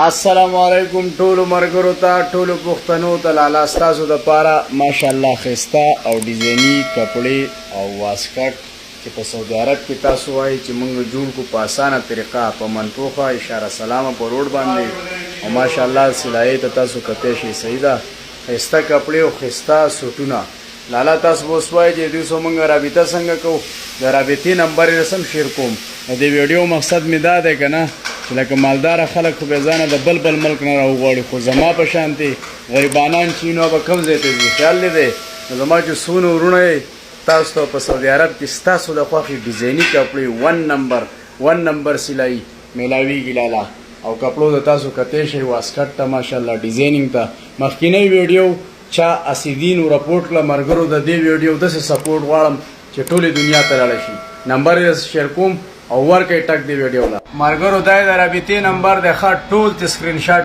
السلام علیکم ټولو مرګرو ته ټولو پښتنو ته لالا ستاسو د پاره ماشاءالله خسته او ډیزایني کپڑے او واسکټ چې په سعودي عرب کې تاسو وایي چې موږ جوړ کو په اسانه طریقه په منطوخه اشاره سلامه په روډ باندې او ماشاءالله سلای ته تاسو کته شي صحیح ده خسته کپڑے او خسته سوټونه لالا تاسو وسوای چې دوی سو موږ رابطه څنګه کو د رابطې نمبر رسم شیر کوم د ویډیو مقصد می دا ده کنه چې لکه مالدار خلک خو به ځانه د بل ملک نه راوغواړي خو زما په شانتي غریبانان چې نو به کم ځای ته ځي خیال لري زما چې سونه ورونه تاسو ته په سعودي عرب کې ستاسو د خوښې ډیزایني کپړې 1 نمبر سلای میلاویږي لالا او کپړو د تاسو کته شي واسکټ ته ماشاءالله ډیزاینینګ ته مخکینی ویډیو چا اسیدین او رپورټ له مرګرو د دې ویډیو د سپورټ غواړم چې ټوله دنیا ته راړی شي نمبر یې شیر کوم او ورکه ټک دی ویډیو لا مرګرو دای د رابطې نمبر د ښه ټول ته سکرین شاټ